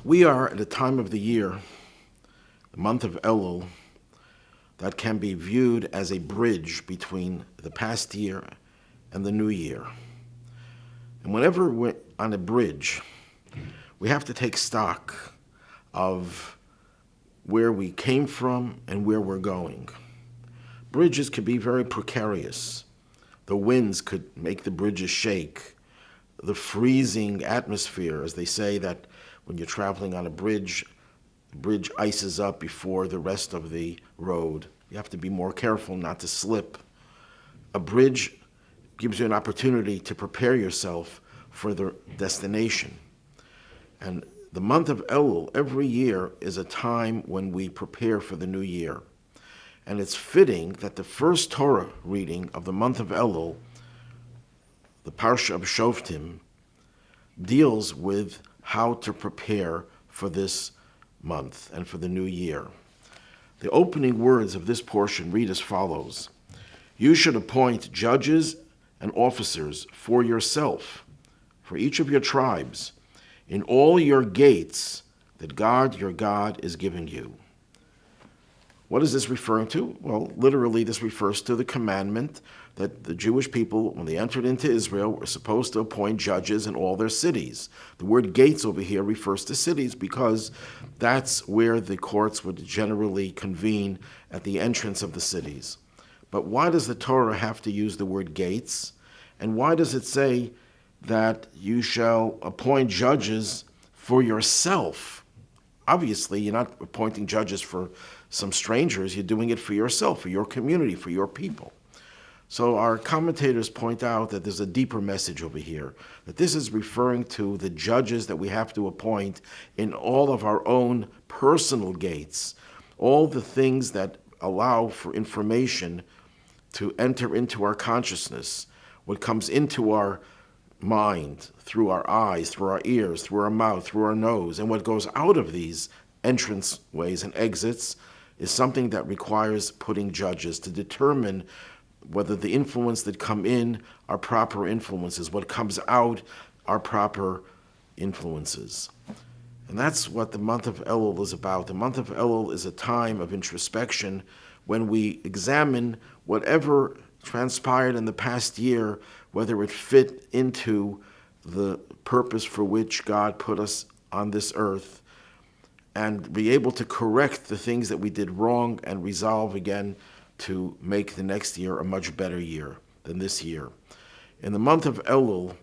We are at a time of the year, the month of Elul, that can be viewed as a bridge between the past year and the new year. And whenever we're on a bridge, we have to take stock of where we came from and where we're going. Bridges can be very precarious. The winds could make the bridges shake. The freezing atmosphere, as they say that when you're traveling on a bridge, the bridge ices up before the rest of the road. You have to be more careful not to slip. A bridge gives you an opportunity to prepare yourself for the destination. And the month of Elul every year is a time when we prepare for the new year. And it's fitting that the first Torah reading of the month of Elul, the Parsha of Shoftim, deals with how to prepare for this month and for the new year. The opening words of this portion read as follows: "You should appoint judges and officers for yourself, for each of your tribes, in all your gates that God, your God, is giving you." What is this referring to? Well, literally, this refers to the commandment that the Jewish people, when they entered into Israel, were supposed to appoint judges in all their cities. The word gates over here refers to cities because that's where the courts would generally convene, at the entrance of the cities. But why does the Torah have to use the word gates? And why does it say that you shall appoint judges for yourself? Obviously, you're not appointing judges for some strangers. You're doing it for yourself, for your community, for your people. So our commentators point out that there's a deeper message over here, that this is referring to the judges that we have to appoint in all of our own personal gates, all the things that allow for information to enter into our consciousness, what comes into our mind, through our eyes, through our ears, through our mouth, through our nose, and what goes out of these entrance ways and exits is something that requires putting judges to determine whether the influence that come in are proper influences, what comes out are proper influences. And that's what the month of Elul is about. The month of Elul is a time of introspection when we examine whatever transpired in the past year, whether it fit into the purpose for which God put us on this earth, and be able to correct the things that we did wrong and resolve again to make the next year a much better year than this year. In the month of Elul,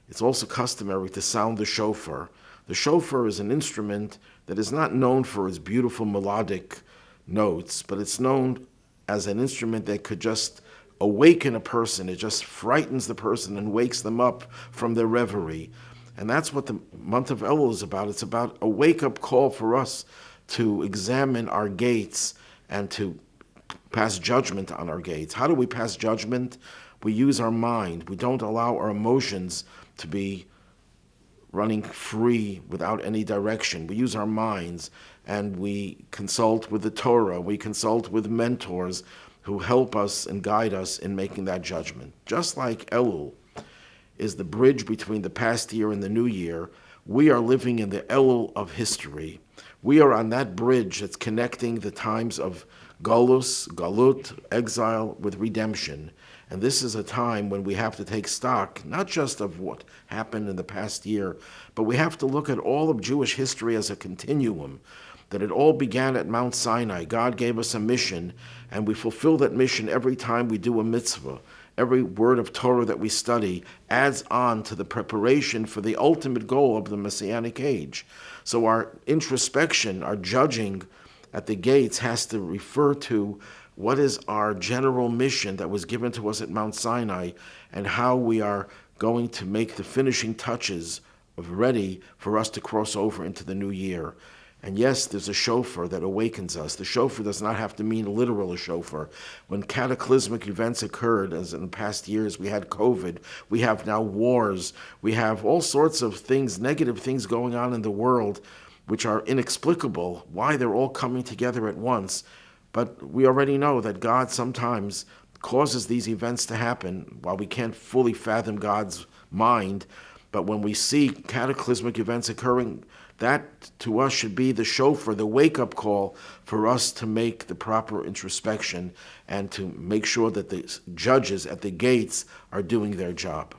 it's also customary to sound the shofar. The shofar is an instrument that is not known for its beautiful melodic notes, but it's known as an instrument that could just awaken a person. It just frightens the person and wakes them up from their reverie. And that's what the month of Elul is about. It's about a wake-up call for us to examine our gates and to pass judgment on our gates. How do we pass judgment? We use our mind. We don't allow our emotions to be running free without any direction. We use our minds, and we consult with the Torah. We consult with mentors who help us and guide us in making that judgment. Just like Elul is the bridge between the past year and the new year, we are living in the Elul of history. We are on that bridge that's connecting the times of galut, exile, with redemption. And this is a time when we have to take stock, not just of what happened in the past year, but we have to look at all of Jewish history as a continuum, that it all began at Mount Sinai. God gave us a mission, and we fulfill that mission every time we do a mitzvah. Every word of Torah that we study adds on to the preparation for the ultimate goal of the Messianic age. So our introspection, our judging at the gates has to refer to what is our general mission that was given to us at Mount Sinai and how we are going to make the finishing touches of ready for us to cross over into the new year. And yes, there's a shofar that awakens us. The shofar does not have to mean literal a shofar. When cataclysmic events occurred, as in past years, we had COVID, we have now wars, we have all sorts of things, negative things going on in the world, which are inexplicable, why they're all coming together at once. But we already know that God sometimes causes these events to happen. While we can't fully fathom God's mind, But when we see cataclysmic events occurring, that to us should be the shofar, the wake-up call for us to make the proper introspection and to make sure that the judges at the gates are doing their job.